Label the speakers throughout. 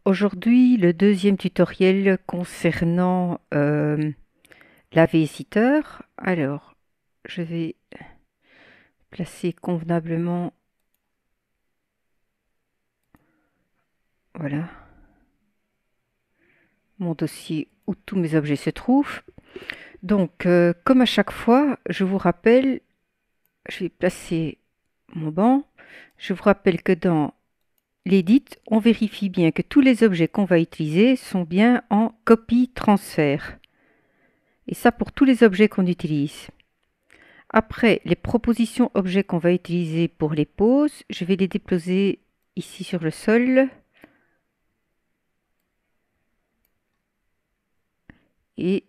Speaker 1: Aujourd'hui, le deuxième tutoriel concernant l'AV-Sitter. Alors, je vais placer convenablement, voilà, mon dossier où tous mes objets se trouvent. Donc, comme à chaque fois, je vous rappelle, je vais placer mon banc. Je vous rappelle que dans l'Edit, on vérifie bien que tous les objets qu'on va utiliser sont bien en copie-transfert. Et ça pour tous les objets qu'on utilise. Après, les propositions objets qu'on va utiliser pour les poses, je vais les déposer ici sur le sol. Et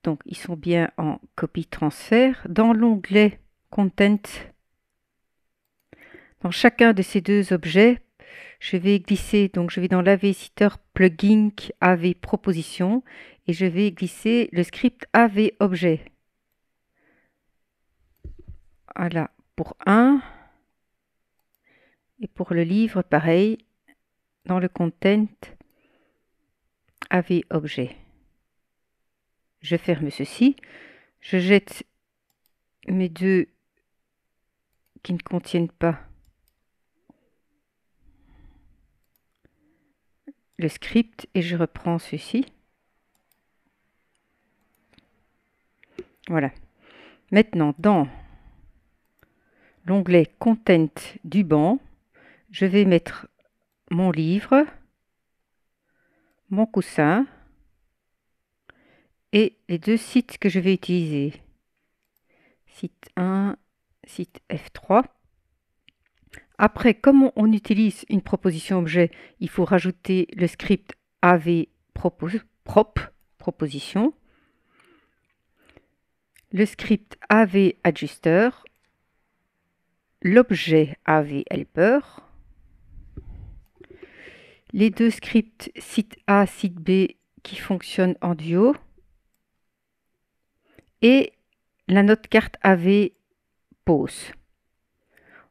Speaker 1: donc, ils sont bien en copie transfert. Dans l'onglet Content, dans chacun de ces deux objets, je vais glisser, donc je vais dans l'AV-Sitter Plugin AV Proposition et je vais glisser le script AV Objet. Voilà, pour un. Et pour le livre, pareil, dans le Content AV Objet. Je ferme ceci, je jette mes deux qui ne contiennent pas le script et je reprends ceci. Voilà. Maintenant, dans l'onglet Content du banc, je vais mettre mon livre, mon coussin et les deux sites que je vais utiliser. Site 1, site F3. Après, comme on utilise une proposition objet, il faut rajouter le script AV prop proposition, le script AV adjuster, l'objet AV helper, les deux scripts site A, site B qui fonctionnent en duo et la note carte AV pause.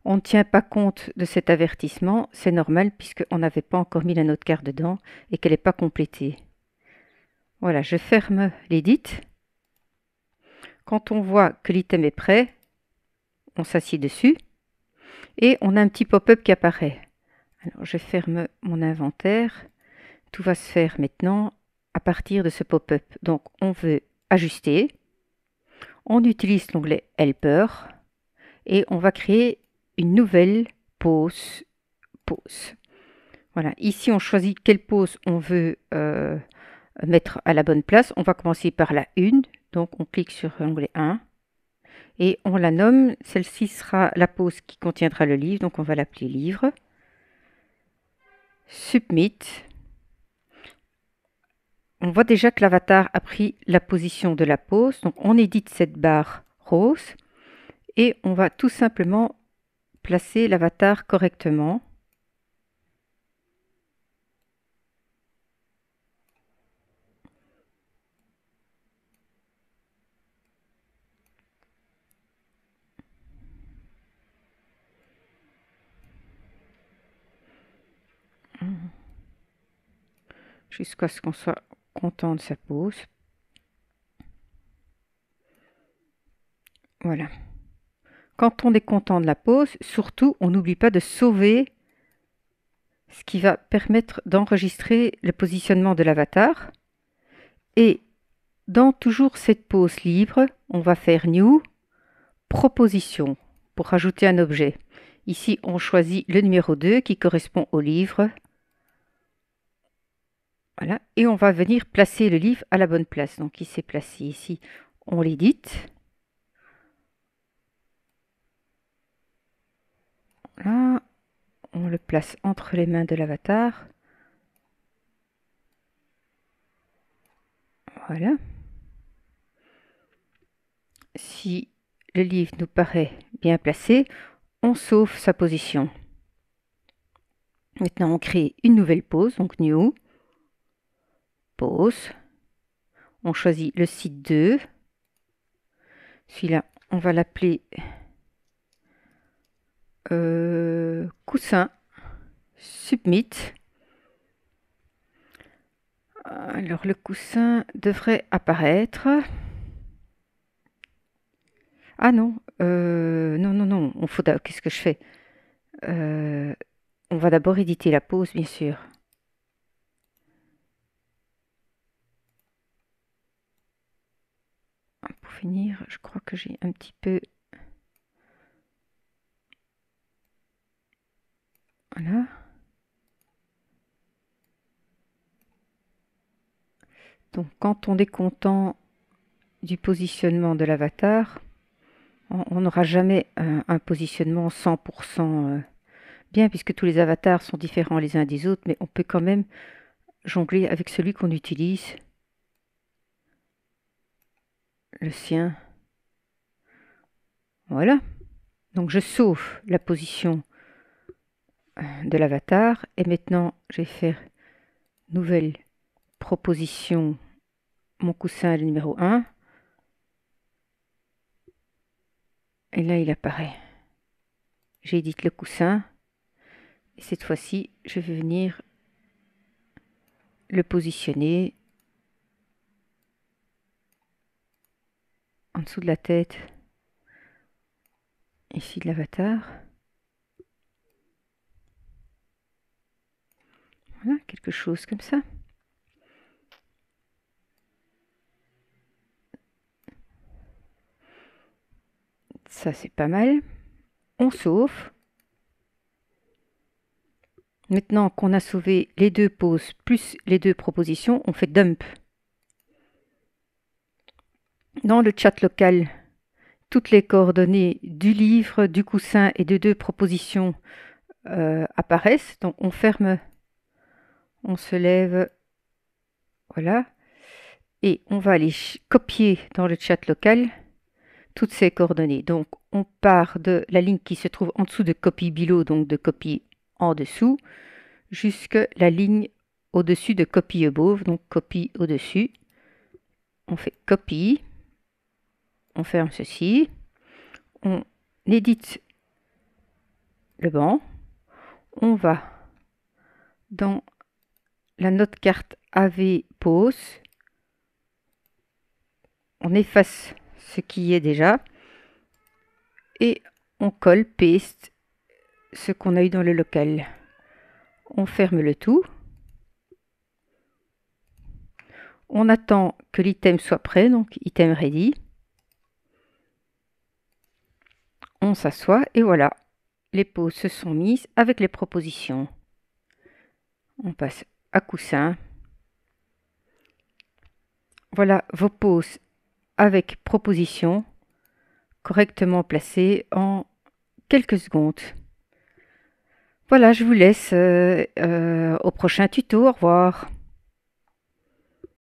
Speaker 1: On ne tient pas compte de cet avertissement, c'est normal puisqu'on n'avait pas encore mis la note carte dedans et qu'elle n'est pas complétée. Voilà, je ferme l'edit. Quand on voit que l'item est prêt, on s'assied dessus et on a un petit pop-up qui apparaît. Alors je ferme mon inventaire. Tout va se faire maintenant à partir de ce pop-up. Donc on veut ajuster. On utilise l'onglet Helper et on va créer une nouvelle pause. Voilà, ici on choisit quelle pause on veut mettre à la bonne place. On va commencer par la 1. Donc on clique sur l'onglet 1 et on la nomme. Celle-ci sera la pause qui contiendra le livre. Donc on va l'appeler livre. Submit. On voit déjà que l'avatar a pris la position de la pause. Donc on édite cette barre rose et on va tout simplement placer l'avatar correctement. Jusqu'à ce qu'on soit content de sa pose. Voilà. Quand on est content de la pose, surtout, on n'oublie pas de sauver ce qui va permettre d'enregistrer le positionnement de l'avatar. Et dans toujours cette pause libre, on va faire New, Proposition, pour rajouter un objet. Ici, on choisit le numéro 2 qui correspond au livre. Voilà. Et on va venir placer le livre à la bonne place. Donc, il s'est placé ici. On l'édite. Là, on le place entre les mains de l'avatar. Voilà. Si le livre nous paraît bien placé, on sauve sa position. Maintenant, on crée une nouvelle pause, donc New, Pause. On choisit le site 2. Celui-là, on va l'appeler coussin. Submit. Alors le coussin devrait apparaître. Ah non, non, non, non, qu'est-ce que je fais? On va d'abord éditer la pose, bien sûr. Pour finir, je crois que j'ai un petit peu... Voilà. Donc quand on est content du positionnement de l'avatar, on n'aura jamais un positionnement 100% bien, puisque tous les avatars sont différents les uns des autres, mais on peut quand même jongler avec celui qu'on utilise, le sien. Voilà. Donc je sauve la position de l'avatar, et maintenant je vais faire nouvelle proposition, mon coussin le numéro 1, et là il apparaît. J'édite le coussin, et cette fois-ci je vais venir le positionner en dessous de la tête ici de l'avatar. Voilà, quelque chose comme ça. Ça c'est pas mal. On sauve. Maintenant qu'on a sauvé les deux poses plus les deux propositions, on fait dump. Dans le chat local, toutes les coordonnées du livre, du coussin et de deux propositions apparaissent. Donc on ferme, on se lève, voilà. Et on va aller copier dans le chat local toutes ces coordonnées. Donc on part de la ligne qui se trouve en dessous de copy below, donc de copy en dessous, jusqu'à la ligne au-dessus de copy above, donc copy au-dessus. On fait copy, on ferme ceci, on édite le banc, on va dans la note carte AV pose, on efface ce qui y est déjà et on colle, paste ce qu'on a eu dans le local. On ferme le tout. On attend que l'item soit prêt, donc item ready. On s'assoit et voilà, les poses se sont mises avec les propositions. On passe à coussin. Voilà vos poses avec propositions correctement placées en quelques secondes. Voilà, je vous laisse au prochain tuto. Au revoir.